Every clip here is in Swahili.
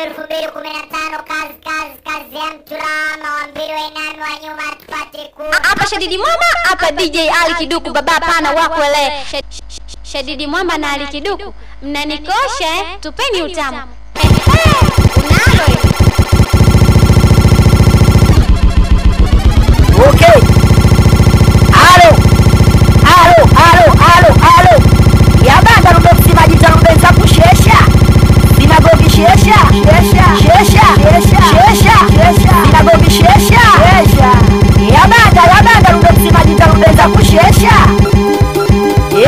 2015 kazi ya mturama wambiro enani wa nyuma tupate kuwa hapa Shadidi Mwamba, hapa DJ Ali Kiduku, baba pana wakwele. Shadidi Mwamba na Ali Kiduku, mnanikosha tupeni utamu. Unalo okay. Alo yabanda rundo msimaji tarumbeza kushesha sinagogi shesha sinagogi shesha yabanda rundo msimaji tarumbeza kushesha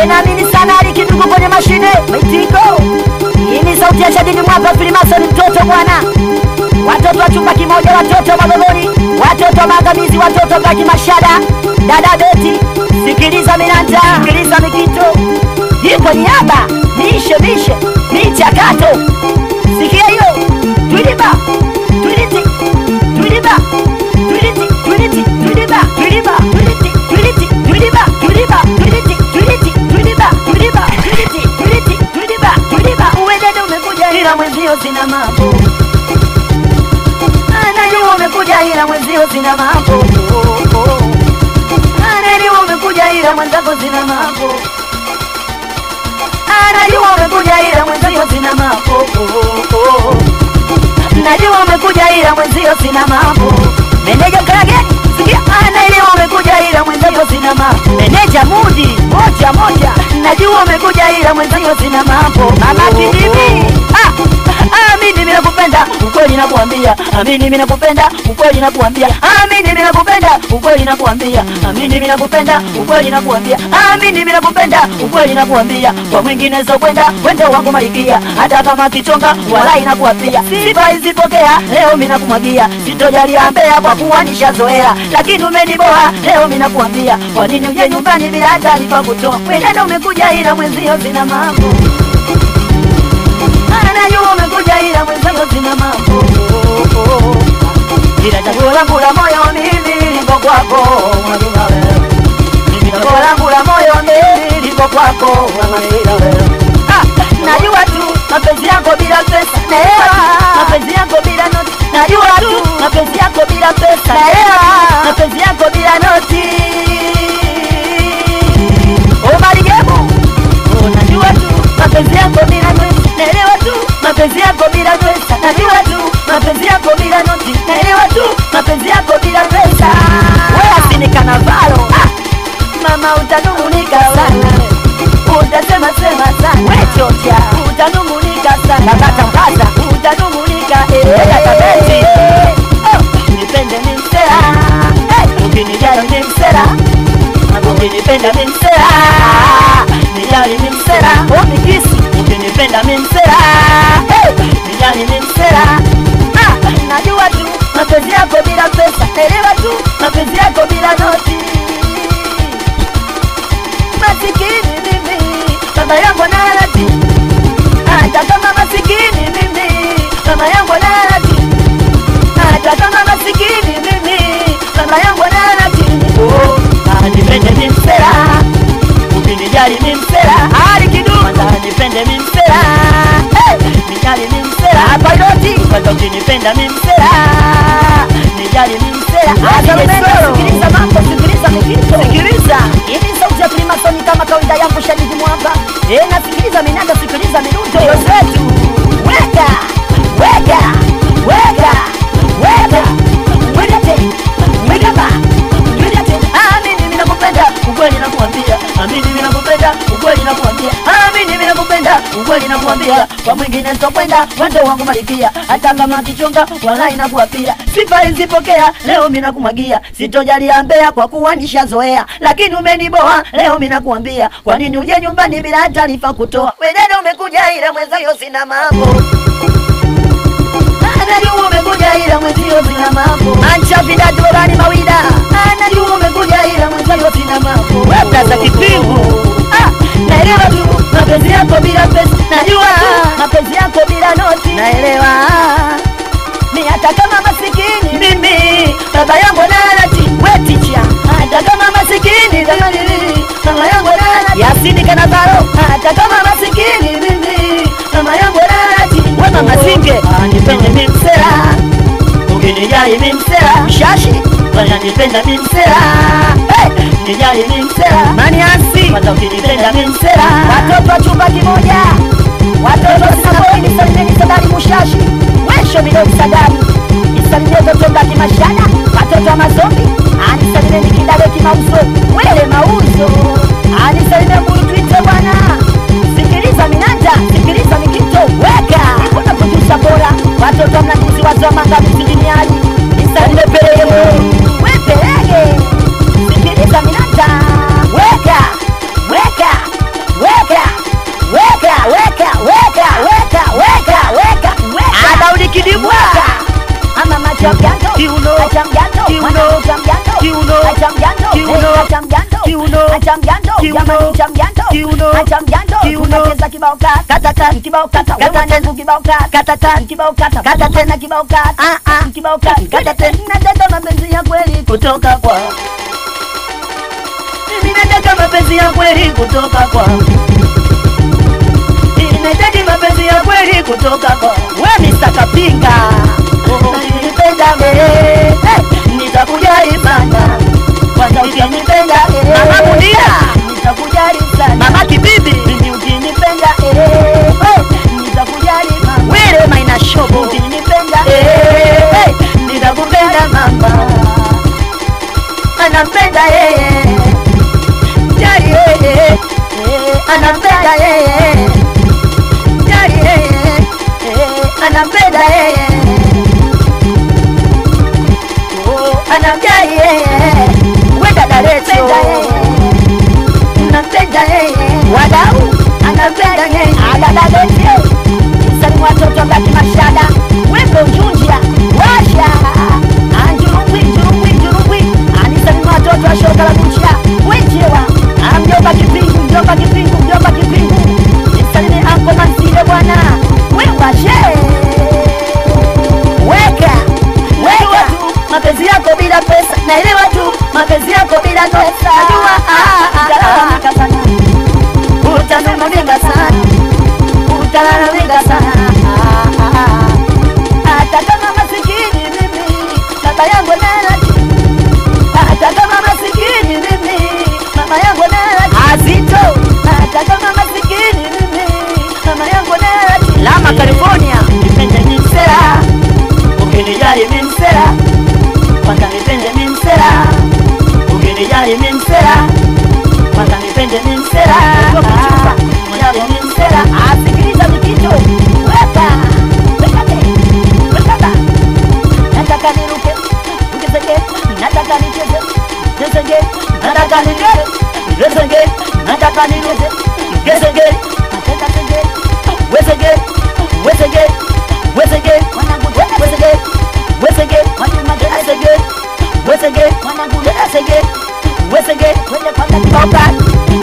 naamini sana Ali Kiduku kwenye mashine mitiko. Hii ni sauti ya Shadidi Mwamba Freemason mtoto bwana. Watoto wa chumba kimoja, watoto wa magogoni, watoto wa maangamizi, watoto wa baki mashada, dada Beti, sikiliza Miranda, sikiliza Mikito. Yiko niaba, mishe, michakato. Sikia hiyo, tuliba, uwedede umekuja ila mwenzio zina mambo. Anajua umekuja ila mwenzio zina mambo. Anajua umekuja ila mwenzako zina mambo. Anajua umekuja ila mwenzio zina mambo. Najua umekuja ila mwenzio zina mambo. Meneja Karageni, sikia anajua umekuja ila mwenzio zina mambo. Meneja Mudi, moja. Najua umekuja ila mwenzio zina mambo. Mama Kidimi, mimi ninakupenda, ukweli nakuambia. Mimi ninakupenda, ukweli nakuambia. Mimi ninakupenda, ukweli nakuambia. Mimi ninakupenda, ukweli nakuambia. Mimi ninakupenda, ukweli nakuambia. Kwa mwingine zokwenda, wenda wangu malikia. Hata kama kichonga, wala inakuapia. Sifa izipokea, leo mimi nakumwagia. Sitojali ambea kwa kuwa nishazoea. Lakini umeniboa, leo mimi nakuambia. Kwa nini uje nyumbani bila taarifa kutoa? Wewe umekuja ila mwenzio zina mambo. Anajua umekuja ila mwenzako zina mambo. Bila chaguo langu la moyo mimi liko kwako. Chaguo langu la moyo mimi liko kwako. Najua tu mapenzi yako bila pesa. Mapenzi yako bila noti. Najua tu mapenzi yako bila pesa. Mapenzi yako bila noti. Marigemo. Najua tu mapenzi yako bila noti. Naelewa tu mapenzi yako bila pesa. Najua tu mapenzi yako bila noti. Naelewa tu mapenzi yako bila pesa. Wewe sini kanavalo. Mama utanungunika sana. Utasema sana. Wewe chocha. Utanungunika sana. Nakatangaza. Utanungunika. Kabeti. Nipende ni msela. Ukinijali ni msela. Ukinipenda ni msela. Nijali ni msela. Mikisi. Ukinipenda mimi msela. Nijali mimi msela. Najua tu mapenzi yako bila pesa. Elewa tu mapenzi yako bila noti. Masikini mimi baba yangu analati. Hata kama masikini mimi baba yangu analati. Hata kama masikini mimi baba yangu analati. Nipende mimi msela. Ukinijali mimi msela. Ali Kiduku nipende mimi msela. Nijali mimi msela. Piloti kwanza ukinipenda mimi msela. Nijali mimi msela. Sikiliza mambo, sikiliza Mikito. Sikiliza. Hii ni sauti ya Freemason kama kawaida yangu Shadidi Mwamba. Nasikiliza minanda, sikiliza minuto. Ndio zetu. Weka. Mimi nakupenda, ukweli nakuambia. Mimi nakupenda, ukweli nakuambia. Mimi nakupenda, ukweli nakuambia. Kwa mwingine sitokwenda, wendo wangu malikia. Hata kama kichonga, wala inakuapia. Sifa izipokea, leo mimi nakumwagia. Sitojali ambea kwa kuwa nishazoea. Lakini umeniboa, leo mimi nakuambia. Kwa nini uje nyumbani bila taarifa kutoa? Wewe dada umekuja ila mwenzio sina mambo. Anajua umekuja ila mwenzio sina mambo. Mancha vidadu bani mawida. Anajua umekuja ila mwenzio sina mambo. Wewe za kipingu. Naelewa tu mapenzi yako bila pesa. Najua mapenzi yako bila noti. Naelewa. Mimi hata kama masikini mimi baba yangu analati. Wewe ticha. Hata kama masikini baba yangu analati. Yasini Kanavaro. Hata kama masikini mimi baba yangu analati. Wewe mama Singe. Nipende Nijali mimsela Shashi wananipenda mimsela Nijali mimsela Maniasi kwanza ukinipenda mimsela Watoto wa chumba kimoja Watoto sinakweli nisalimeni Sadari Mushashi Wesho Midori Sadari Nisalimeni Toto Mbaki Mashana Watoto wa Mazombi Anisalimeni Kindale Kimauzo Wele Mauzo Anisalimeni Mbulu Twitter bwana Sikiliza Minanja Sikiliza Mikito Weka Nikuna producer bora Watoto wa Mlandizi Wazomanga Msindiniaji Nisalimeni Pelege Wepelege Sikiliza Minanja Weka Weka Weka Weka Weka Weka Weka Weka Weka Weka Adaudi Kidimu Ama machamjando Kiuno Machamjando Kiuno Machamjando Kiuno Machamjando Kiuno Machamjando Kiuno Machamjando Jamani chamjando Kiuno Machamjando Kiuno Unacheza kibao kata Kata kibao kata Kata tena kibao kata Kata kibao kata Kata tena kibao kata Kibao kata Kata tena Nataka mapenzi ya kweli kutoka kwa Mimi nataka mapenzi ya kweli kutoka kwa Nahitaji mapenzi ya kweli kutoka kwa we Mr. Kapinga Nipenda nitakujali sana kwanza ukinipenda Mama Munira nitakujali sana Mama Kibibi ukinipenda nitakujali mama Wele Maina Shobo ukinipenda nitakupenda mama Anampenda yeye Jali yeye Anampenda yeye Anampenda yeye Anamjali yeye Wenda Daretio Anampenda yeye Wadau Anampenda yeye Adadaretio Salimu watoto Mbaki Mashada Wembe Unjunjia Washa Anjurungwi Njurungwi Njurungwi Anisalimu watoto wa Shoka la Kuchia Wenjewa Mjomba Kipingu Mjomba Kipingu Mjomba Kipingu Nisalime Anko Mansile bwana Wewashe Weka Weka mapenzi yako bila pesa naelewa tu mapenzi yako bila pesa najua utalalamika sana utanunulika sana utalalamika sana hata kama masikini mimi baba yangu nalaji hata kama masikini mimi mama yangu nalaji azito hata kama masikini mimi mama yangu nalaji Lama California nipende mimsela ukinijali mimsela kwanza nipende mimsela ukinijali mimsela kwanza nipende mimsela mjali mimsela asikiliza Mikito weka weka nataka niruke ukizeke nataka nicheze chezege nataka nicheze chezege nataka nicheze chezege nataka chezege wezege wezege wezege wanangu wezege wezege wezege wezege wanangu wezege wezege wende kwanza kiboka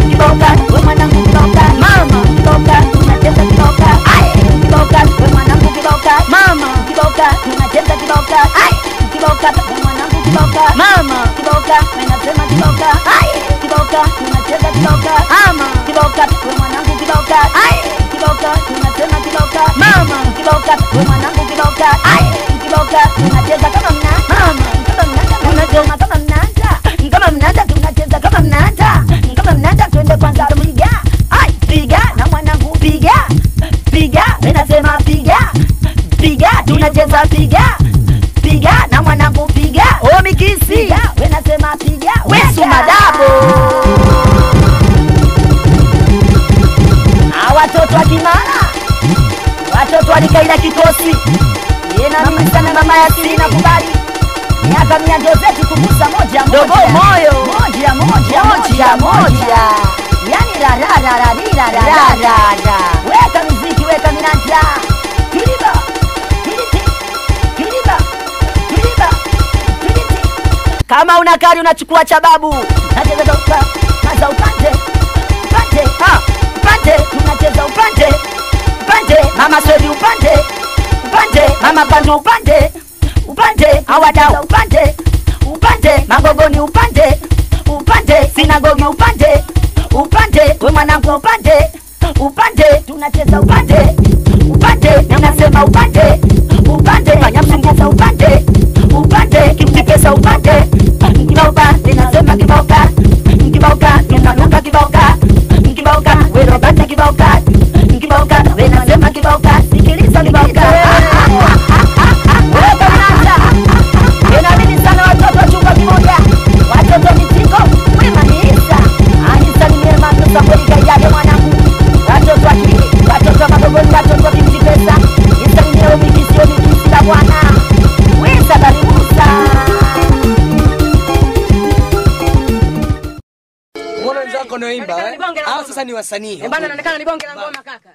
kiboka we mwanangu kiboka mama kiboka tunacheza kiboka ai kiboka we mwanangu kiboka mama kiboka tunacheza kiboka ai kiboka we mwanangu kiboka mama kiboka wanasema kiboka ai kiboka tunacheza kiboka mama kiboka we mwanangu kiboka ai kiboka tunasema kiboka mama kiboka we mwanangu kiboka ai kiboka tunacheza kama mna mama kama mnanda tunacheza kama mnanda kama mnanda tunacheza kama mnanda kama mnanda twende kwanza piga ai piga na mwanangu piga piga ninasema piga piga tunacheza piga piga na mwanangu piga o Mikisi ninasema piga wesu madabo watoto wa Kimara watoto walikaida kikosi yena mimi sana mama Yasini na kubali miaka 100 zetu kugusa moja dogo moyo moja moja moja moja yani la la la la la la la weka muziki weka minanja kiliba kiliti kiliba kiliba kiliti kama una kari unachukua cha babu nacheza doka naza upande upande upande tunacheza upande upande mama Swedi upande upande mama Bandu upande upande awada upande upande magogoni upande upande sinagogi upande upande we mwanangu upande upande tunacheza upande upande ninasema upande upande fanya msunguka upande upande Hao sasa ni wasanii. Bana inaonekana ni bonge la ngoma kaka.